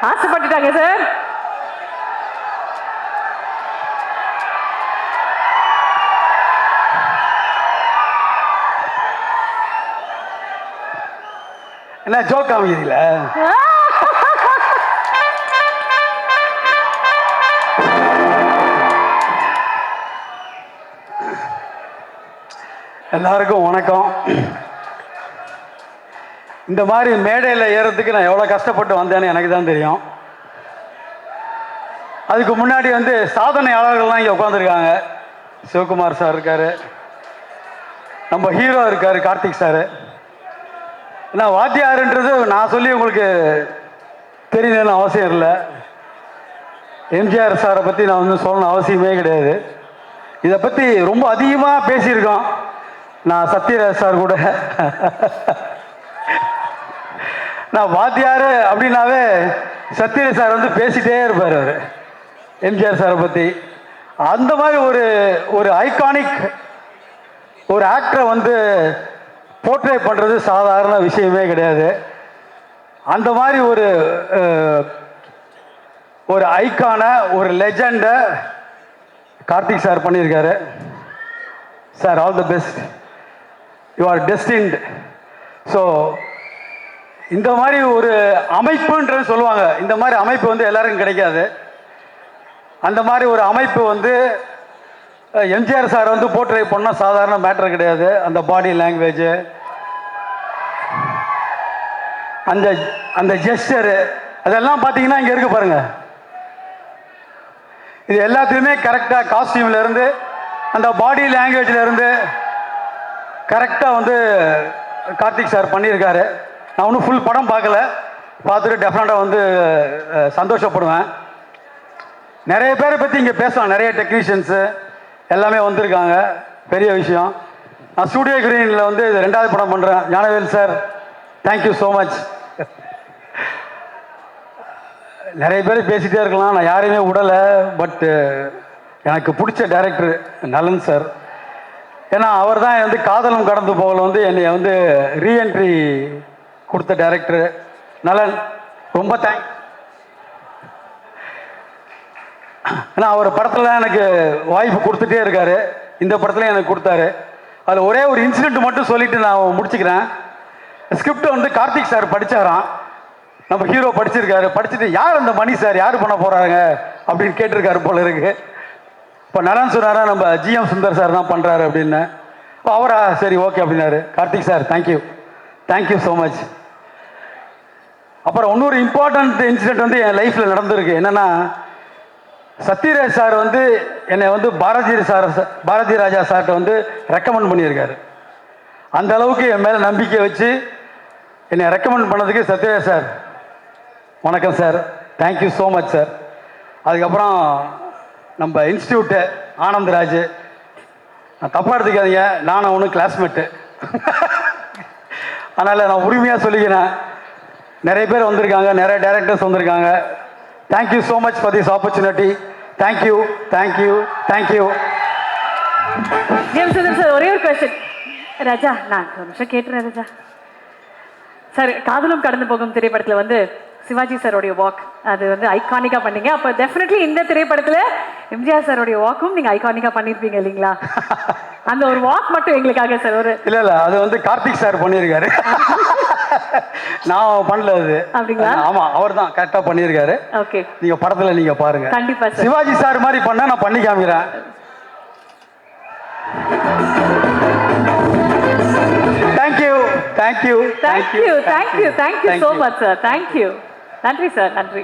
ஆசைப்பட்டுட்டாங்க sir. என்ன joke காமிக்கிறீங்கள? எல்லாருக்கும் வணக்கம். இந்த மாதிரி மேடையில் ஏறதுக்கு நான் எவ்வளோ கஷ்டப்பட்டு வந்தேன்னு எனக்கு தான் தெரியும். அதுக்கு முன்னாடி சாதனையாளர்கள்லாம் இங்கே உட்காந்துருக்காங்க. சிவகுமார் சார் இருக்கார், நம்ம ஹீரோ இருக்கார் கார்த்திக் சார். ஏன்னா வாத்தியாருன்றது நான் சொல்லி உங்களுக்கு தெரியணும்னு அவசியம் இல்லை. எம்ஜிஆர் சாரை பற்றி நான் சொல்லணும் அவசியமே கிடையாது. இதை பற்றி ரொம்ப அதிகமாக பேசியிருக்கோம் நான் சத்யராஜ் சார் கூட. நான் வாத்தியார் அப்படின்னாவே சத்யராஜ் சார் பேசிகிட்டே இருப்பார் அவர் எம்ஜிஆர் சாரை பற்றி. அந்த மாதிரி ஒரு ஐகானிக் ஒரு ஆக்டரை போர்ட்ரே பண்ணுறது சாதாரண விஷயமே கிடையாது. அந்த மாதிரி ஒரு ஐகான ஒரு லெஜண்டை கார்த்திக் சார் பண்ணியிருக்காரு. Sir all the best, you are destined. So இந்த மாதிரி ஒரு அமைப்புன்றது சொல்லுவாங்க, இந்த மாதிரி அமைப்பு எல்லாருக்கும் கிடைக்காது. அந்த மாதிரி ஒரு அமைப்பு எம்ஜிஆர் சார் போர்ட்ரே பண்ணால் சாதாரண மேட்டர் கிடையாது. அந்த பாடி லாங்குவேஜ், அந்த ஜெஸ்டரு, அதெல்லாம் பார்த்தீங்கன்னா இங்கே இருக்கு பாருங்க. இது எல்லாத்துலேயுமே கரெக்டாக காஸ்டியூம்லேருந்து அந்த பாடி லாங்குவேஜ்லேருந்து கரெக்டாக கார்த்திக் சார் பண்ணியிருக்காரு. நான் ஒன்றும் ஃபுல் படம் பார்க்கல, பார்த்துட்டு டெஃபினட்டாக சந்தோஷப்படுவேன். நிறைய பேரை பற்றி இங்கே பேசலாம், நிறைய டெக்னீஷியன்ஸு எல்லாமே வந்திருக்காங்க, பெரிய விஷயம். நான் ஸ்டூடியோ கிரீனில் இது 2வது படம் பண்ணுறேன். Gnanavel sir, thank you so much. நிறைய பேர் பேசிகிட்டே இருக்கலாம், நான் யாரையுமே விடலை. பட் எனக்கு பிடிச்ச டைரக்டர் நலன் சார். ஏன்னா அவர் தான் காதலும் கடந்து போகல என்னை ரீஎன்ட்ரி கொடுத்த டைரக்டர் நலன். ரொம்ப தேங்க்ஸ். ஏன்னா அவர் படத்தில் எனக்கு வாய்ப்பு கொடுத்துட்டே இருக்காரு, இந்த படத்தில் எனக்கு கொடுத்தாரு. அதில் ஒரே ஒரு இன்சிடென்ட் மட்டும் சொல்லிட்டு நான் முடிச்சுக்கிறேன். ஸ்கிரிப்ட் கார்த்திக் சார் படித்தாராம், நம்ம ஹீரோ படிச்சிருக்காரு. படிச்சுட்டு யார் அந்த மணி சார் யார் பண்ண போகிறாங்க அப்படின்னு கேட்டிருக்காரு போல இருக்கு. இப்போ நலன் சொன்னாரா நம்ம ஜிஎம் சுந்தர் சார் தான் பண்ணுறாரு அப்படின்னு. அவரா சரி ஓகே அப்படின்னாரு. Karthik sir thank you so much. அப்புறம் இன்னொரு இம்பார்ட்டண்ட் இன்சிடென்ட் என் லைஃப்பில் நடந்திருக்கு. என்னென்னா சத்யராஜ் சார் என்னை பாரதி ராஜா சார்கிட்ட ரெக்கமெண்ட் பண்ணியிருக்காரு. அந்த அளவுக்கு என் மேலே நம்பிக்கை வச்சு என்னை ரெக்கமெண்ட் பண்ணதுக்கு சத்யராஜ் சார் வணக்கம் sir, thank you so much sir. அதுக்கப்புறம் நம்ம இன்ஸ்டியூட்டு ஆனந்த்ராஜ், நான் தப்பாக எடுத்துக்காதீங்க, நானும் ஒன்று கிளாஸ்மேட்டு. அதனால் நான் உரிமையாக சொல்லிக்கிறேன். நிறைய பேர் வந்திருக்காங்க, நிறைய டைரக்டர்ஸ் வந்திருக்காங்க. Thank you so much for this opportunity. Thank you. Sir ஒரே ஒரு கொஸ்டின் ராஜா, நான் ஒரு நிமிஷம் கேட்டுறேன் ராஜா. சார் காதலும் கடந்து போகும் திரைப்படத்தில் சிவாஜி சாரோடைய வாக் அது ஐகானிக்காக பண்ணீங்க. அப்போ டெஃபினெட்லி இந்த திரைப்படத்தில் எம்ஜிஆர் சாரோடைய வாக்கும் நீங்கள் ஐகானிக்காக பண்ணியிருப்பீங்க இல்லைங்களா? அந்த ஒரு வாக் மட்டும் எங்களுக்காக சார். ஒரு இல்லை அது கார்த்திக் சார் பண்ணியிருக்காரு, நான் பண்ணல அது. அப்படிங்களா? ஆமா, அவர் தான் கரெக்டாக பண்ணியிருக்காரு. ஓகே, நீங்க படத்துல நீங்க பாருங்க. கண்டிப்பா சார். சிவாஜி சார் மாதிரி பண்ணா நான் பண்ணி காமிக்கிறேன். Thank you so much sir. Thank you. நன்றி சார், நன்றி.